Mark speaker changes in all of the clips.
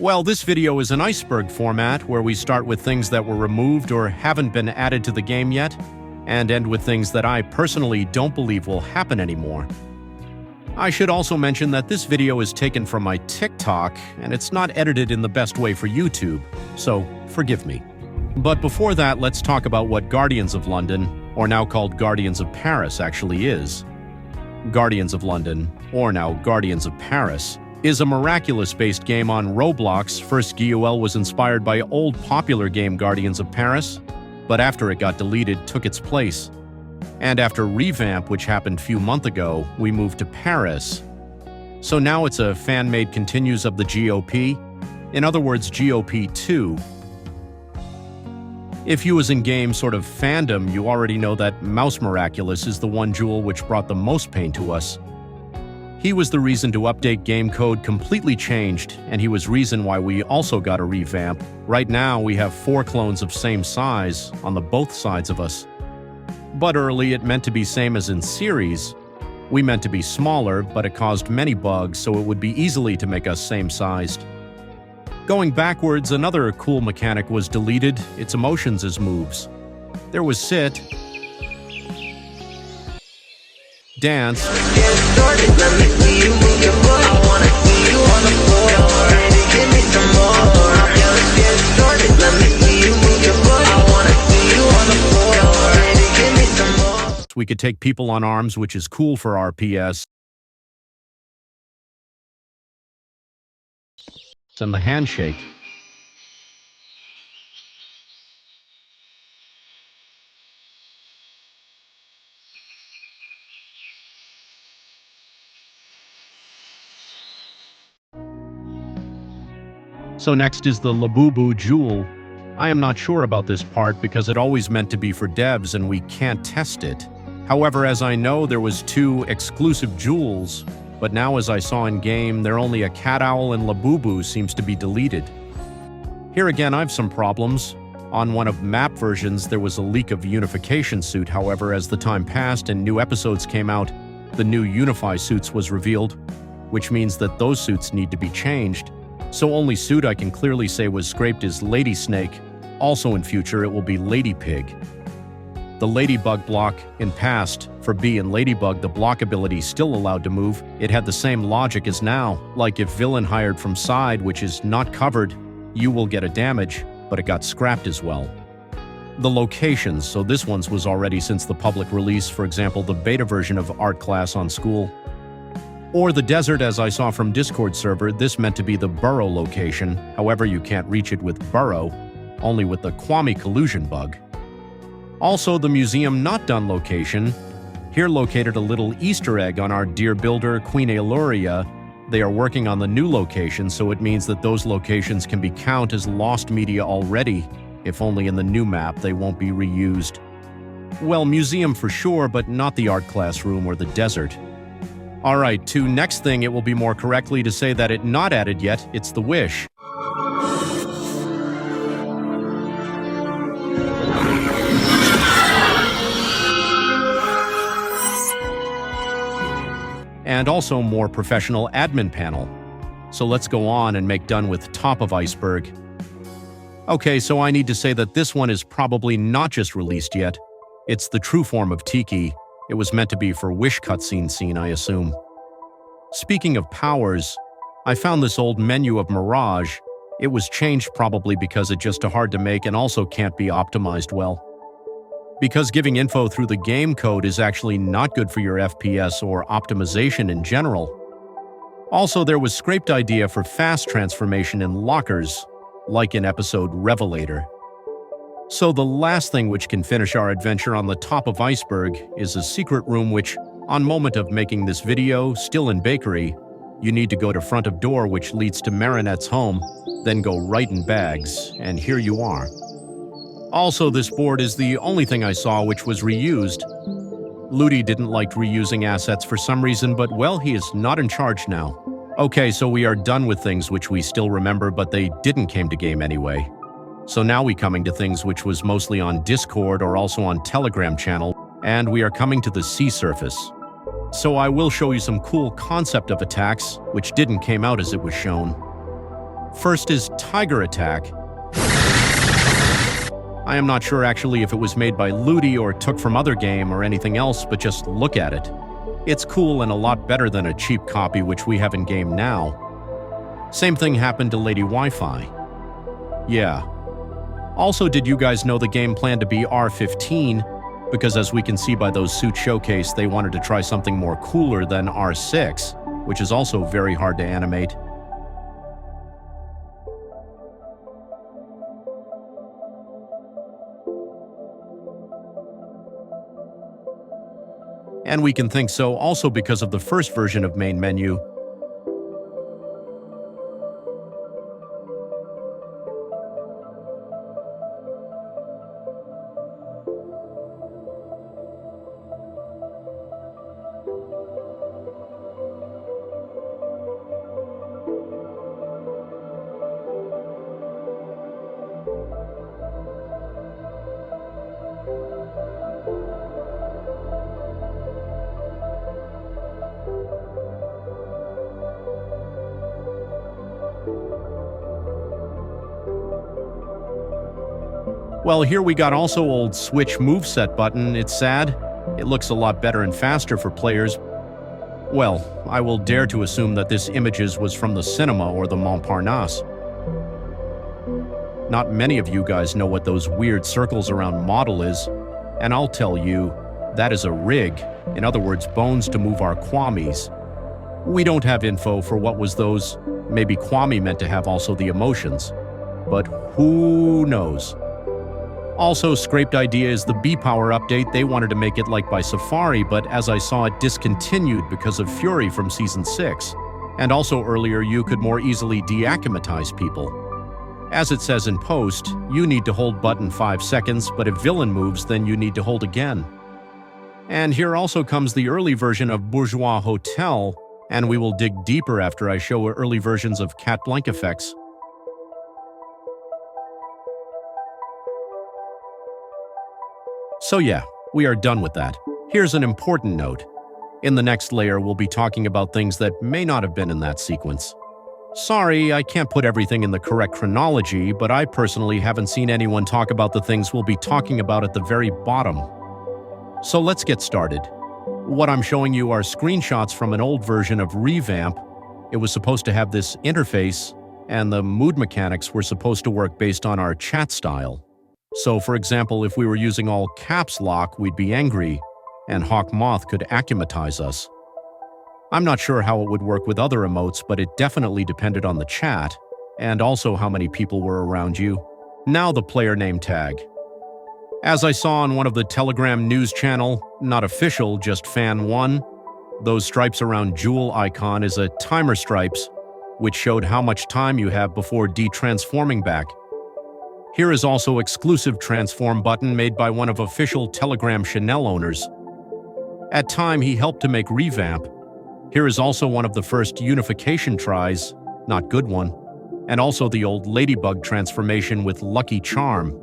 Speaker 1: Well, this video is an iceberg format where we start with things that were removed or haven't been added to the game yet, and end with things that I personally don't believe will happen anymore. I should also mention that this video is taken from my TikTok, and it's not edited in the best way for YouTube, so forgive me. But before that, let's talk about what Guardians of London, or now called Guardians of Paris, actually is. Guardians of London, or now Guardians of Paris, is a Miraculous-based game on Roblox. First GOL was inspired by old popular game Guardians of Paris, but after it got deleted, took its place. And after revamp, which happened few months ago, we moved to Paris. So now it's a fan-made continues of the GOP, in other words GOP2. If you was in game sort of fandom, you already know that Mouse Miraculous is the one jewel which brought the most pain to us. He was the reason to update game code completely changed, and he was reason why we also got a revamp. Right now we have 4 clones of same size on the both sides of us. But early it meant to be same as in series. We meant to be smaller, but it caused many bugs, so it would be easily to make us same-sized. Going backwards, another cool mechanic was deleted, its emotions as moves. There was sit, dance, we could take people on arms, which is cool for RPS, and the handshake. So next is the Labubu Jewel. I am not sure about this part because it always meant to be for devs and we can't test it. However, as I know, there was 2 exclusive jewels, but now as I saw in game, they're only a cat owl and Labubu seems to be deleted. Here again, I have some problems. On one of map versions, there was a leak of unification suit. However, as the time passed and new episodes came out, the new Unify suits was revealed, which means that those suits need to be changed. So only suit I can clearly say was scraped is Lady Snake. Also in future, it will be Lady Pig. The Ladybug block in past, for B and Ladybug, the block ability still allowed to move. It had the same logic as now, like if villain hired from side, which is not covered, you will get a damage, but it got scrapped as well. The locations, so this one's was already since the public release, for example, the beta version of art class on school. Or the desert, as I saw from Discord server, this meant to be the burrow location, however you can't reach it with burrow, only with the Kwame collusion bug. Also the museum not done location, here located a little Easter egg on our dear builder Queen Aeluria. They are working on the new location, so it means that those locations can be counted as lost media already, if only in the new map they won't be reused. Well, museum for sure, but not the art classroom or the desert. Alright, to next thing, it will be more correctly to say that it not added yet, it's the wish. And also more professional admin panel. So let's go on and make done with top of iceberg. Okay, so I need to say that this one is probably not just released yet. It's the true form of Tiki. It was meant to be for Wish cutscene scene, I assume. Speaking of powers, I found this old menu of Mirage. It was changed probably because it's just too hard to make and also can't be optimized well. Because giving info through the game code is actually not good for your FPS or optimization in general. Also, there was scraped idea for fast transformation in lockers, like in episode Revelator. So the last thing which can finish our adventure on the top of iceberg is a secret room which, on moment of making this video, still in bakery, you need to go to front of door which leads to Marinette's home, then go right in bags, and here you are. Also, this board is the only thing I saw which was reused. Ludi didn't like reusing assets for some reason, but well, he is not in charge now. Okay, so we are done with things which we still remember, but they didn't came to game anyway. So now we coming to things which was mostly on Discord or also on Telegram channel, and we are coming to the sea surface. So I will show you some cool concept of attacks, which didn't came out as it was shown. First is Tiger Attack. I am not sure actually if it was made by Ludi or took from other game or anything else, but just look at it. It's cool and a lot better than a cheap copy which we have in game now. Same thing happened to Lady Wi-Fi. Yeah. Also, did you guys know the game planned to be R15? Because as we can see by those suit showcase, they wanted to try something more cooler than R6, which is also very hard to animate. And we can think so also because of the first version of main menu. Well, here we got also old Switch moveset button. It's sad. It looks a lot better and faster for players. Well, I will dare to assume that this images was from the cinema or the Montparnasse. Not many of you guys know what those weird circles around model is, and I'll tell you, that is a rig. In other words, bones to move our kwamis. We don't have info for what was those. Maybe kwami meant to have also the emotions. But who knows? Also, scraped idea is the B-Power update. They wanted to make it like by Safari, but as I saw, it discontinued because of Fury from Season 6. And also earlier, you could more easily deacclimatize people. As it says in post, you need to hold button 5 seconds, but if villain moves, then you need to hold again. And here also comes the early version of Bourgeois Hotel, and we will dig deeper after I show early versions of Cat Blank effects. So yeah, we are done with that. Here's an important note. In the next layer, we'll be talking about things that may not have been in that sequence. Sorry, I can't put everything in the correct chronology, but I personally haven't seen anyone talk about the things we'll be talking about at the very bottom. So let's get started. What I'm showing you are screenshots from an old version of Revamp. It was supposed to have this interface, and the mood mechanics were supposed to work based on our chat style. So, for example, if we were using all caps lock, we'd be angry, and Hawk Moth could acclimatize us. I'm not sure how it would work with other emotes, but it definitely depended on the chat, and also how many people were around you. Now the player name tag. As I saw on one of the Telegram news channel, not official, just fan 1, those stripes around Jewel icon is a timer stripes, which showed how much time you have before de-transforming back. Here is also exclusive transform button made by one of official Telegram Chanel owners. At time, he helped to make Revamp. Here is also one of the first unification tries, not good one, and also the old Ladybug transformation with Lucky Charm.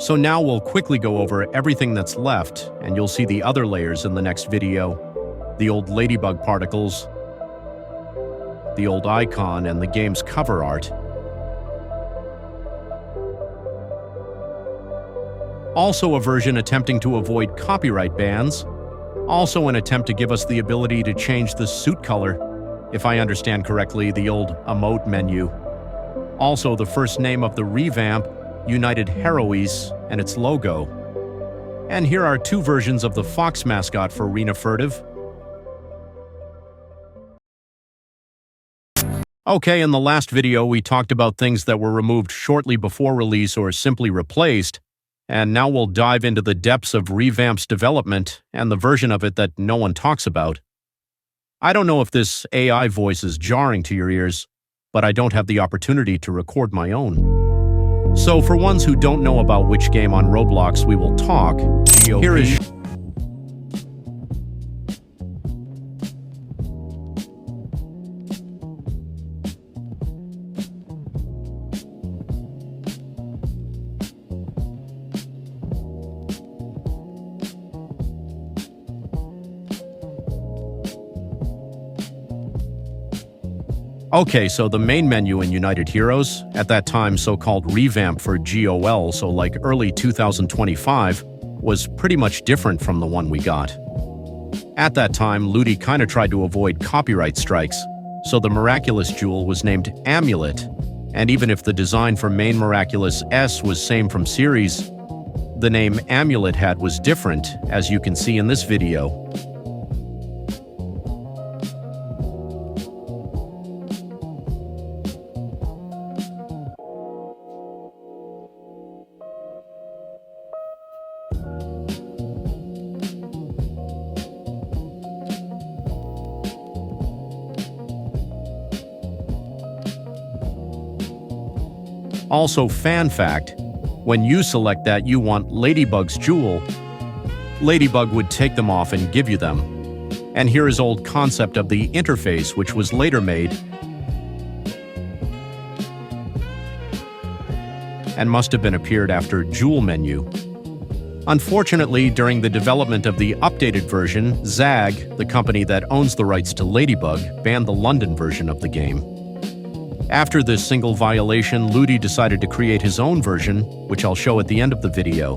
Speaker 1: So now we'll quickly go over everything that's left, and you'll see the other layers in the next video. The old ladybug particles, the old icon, and the game's cover art. Also a version attempting to avoid copyright bans. Also an attempt to give us the ability to change the suit color. If I understand correctly, the old emote menu. Also the first name of the revamp, United Heroes, and its logo. And here are two versions of the fox mascot for Rena Furtive. Okay, in the last video we talked about things that were removed shortly before release or simply replaced, and now we'll dive into the depths of Revamp's development and the version of it that no one talks about. I don't know if this AI voice is jarring to your ears, but I don't have the opportunity to record my own. So for ones who don't know about which game on Roblox we will talk, GOP. Here is Okay, so the main menu in United Heroes, at that time so-called revamp for GOL, so like early 2025, was pretty much different from the one we got. At that time, Ludi kinda tried to avoid copyright strikes, so the Miraculous Jewel was named Amulet, and even if the design for main Miraculous S was same from series, the name Amulet had was different, as you can see in this video. Also, fan fact, when you select that you want Ladybug's jewel, Ladybug would take them off and give you them. And here is old concept of the interface, which was later made and must have been appeared after Jewel menu. Unfortunately, during the development of the updated version, ZAG, the company that owns the rights to Ladybug, banned the London version of the game. After this single violation, Ludi decided to create his own version, which I'll show at the end of the video.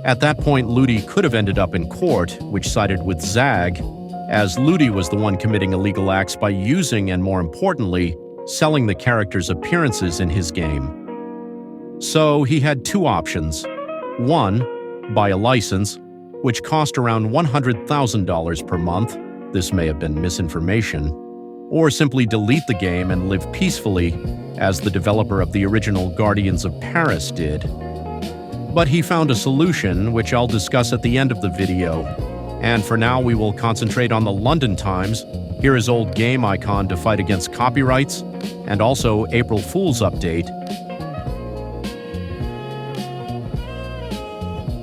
Speaker 1: At that point, Ludi could have ended up in court, which sided with ZAG, as Ludi was the one committing illegal acts by using and, more importantly, selling the character's appearances in his game. So he had two options. One, buy a license, which cost around $100,000 per month. This may have been misinformation. Or simply delete the game and live peacefully, as the developer of the original Guardians of Paris did. But he found a solution, which I'll discuss at the end of the video. And for now, we will concentrate on the London Times. Here is old game icon to fight against copyrights, and also April Fool's update.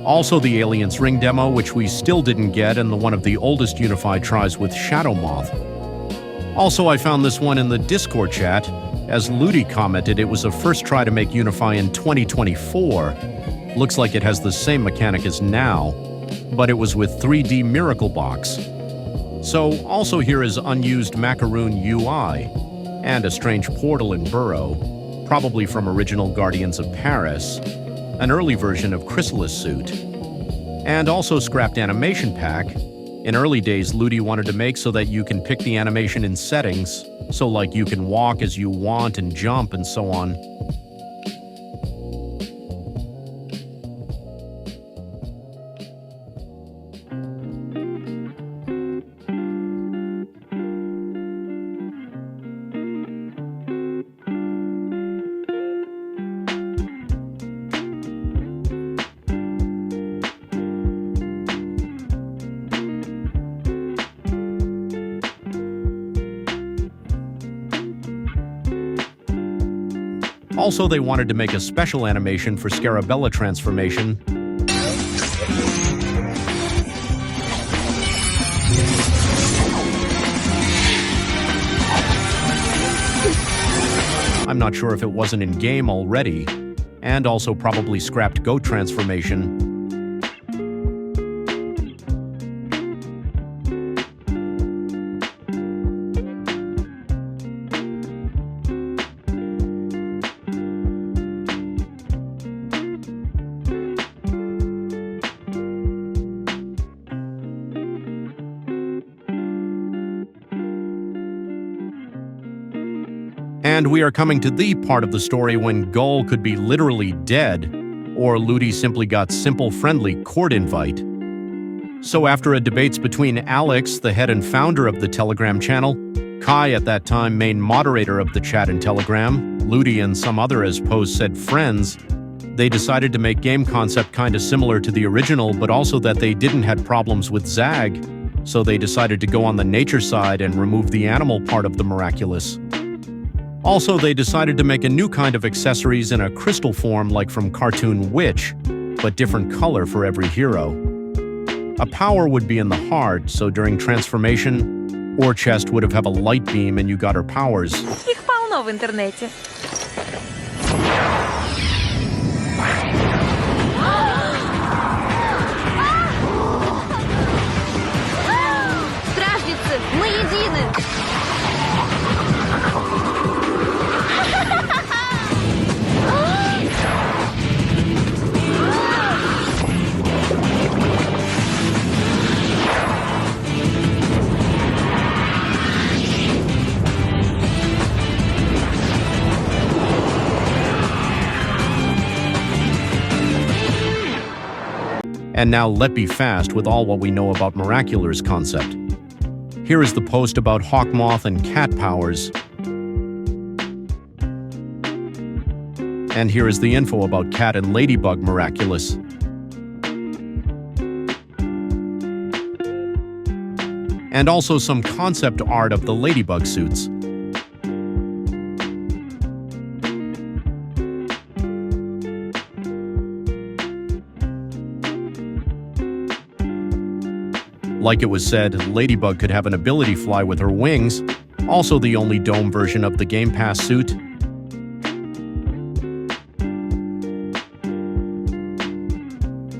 Speaker 1: Also the Aliens Ring demo, which we still didn't get, and one of the oldest unified tries with Shadow Moth. Also, I found this one in the Discord chat, as Ludi commented it was a first try to make Unify in 2024. Looks like it has the same mechanic as now, but it was with 3D Miracle Box. So, also here is unused Macaroon UI, and a strange portal in Burrow, probably from original Guardians of Paris, an early version of Chrysalis Suit, and also scrapped animation pack. In early days, Ludi wanted to make so that you can pick the animation in settings, so like you can walk as you want and jump and so on. Also, they wanted to make a special animation for Scarabella transformation. I'm not sure if it wasn't in-game already. and also probably scrapped goat transformation. And we are coming to the part of the story when Gull could be literally dead, or Ludi simply got simple friendly court invite. So after a debates between Alex, the head and founder of the Telegram channel, Kai at that time main moderator of the chat in Telegram, Ludi and some other as Pose said friends, they decided to make game concept kinda similar to the original, but also that they didn't had problems with Zag, so they decided to go on the nature side and remove the animal part of the Miraculous. Also, they decided to make a new kind of accessories in a crystal form like from cartoon Witch, but different color for every hero. A power would be in the heart, so during transformation, Ore Chest would have a light beam and you got her powers.
Speaker 2: Их полно в интернете. Стражницы, мы едины!
Speaker 1: And now let be fast with all what we know about Miraculous concept. Here is the post about Hawkmoth and cat powers. And here is the info about Cat and Ladybug Miraculous. And also some concept art of the Ladybug suits. Like it was said, Ladybug could have an ability fly with her wings, also the only dome version of the Game Pass suit.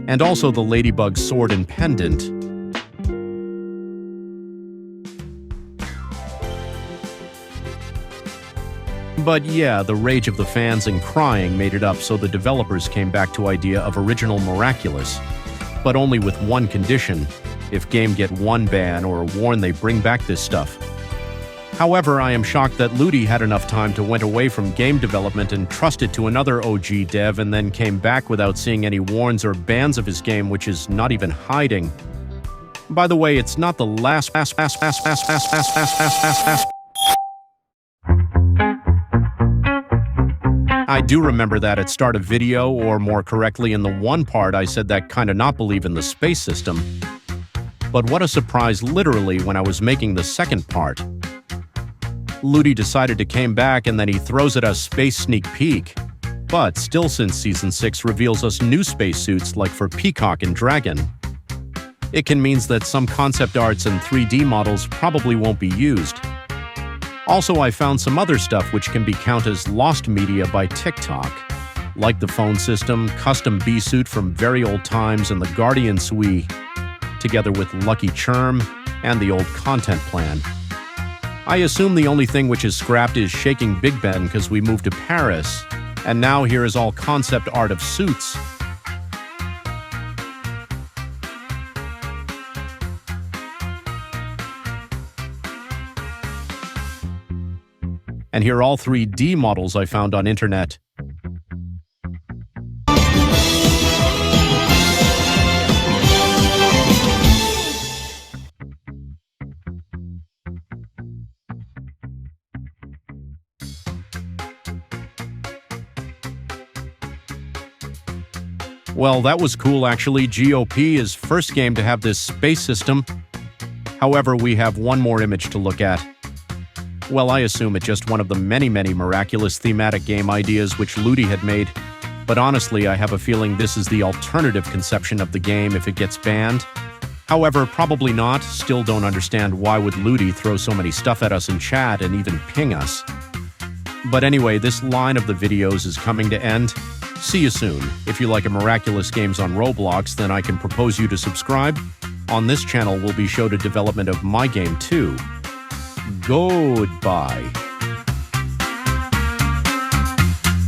Speaker 1: And also the Ladybug sword and pendant. But yeah, the rage of the fans and crying made it up, so the developers came back to idea of original Miraculous, but only with one condition. If game get one ban or warn they bring back this stuff. However, I am shocked that Ludi had enough time to went away from game development and trusted to another OG dev and then came back without seeing any warns or bans of his game, which is not even hiding. By the way, it's not the last I do remember that at start of video, or more correctly in the one part I said that kinda not believe in the space system. But what a surprise literally when I was making the second part. Ludi decided to came back and then he throws at us space sneak peek. But still, since Season 6 reveals us new spacesuits like for Peacock and Dragon, it can means that some concept arts and 3D models probably won't be used. Also, I found some other stuff which can be counted as lost media by TikTok, like the phone system, custom B-suit from very old times, and the Guardian Sui, together with Lucky Charm and the old content plan. I assume the only thing which is scrapped is Shaking Big Ben because we moved to Paris, and now here is all concept art of suits. And here are all 3D models I found on internet. Well, that was cool actually. GOP is first game to have this space system. However, we have one more image to look at. Well, I assume it's just one of the many Miraculous thematic game ideas which Ludi had made. But honestly, I have a feeling this is the alternative conception of the game if it gets banned. However, probably not. Still don't understand why would Ludi throw so many stuff at us in chat and even ping us. But anyway, this line of the videos is coming to end. See you soon. If you like miraculous games on Roblox, then I can propose you to subscribe. On this channel will be showed a development of my game too. Goodbye.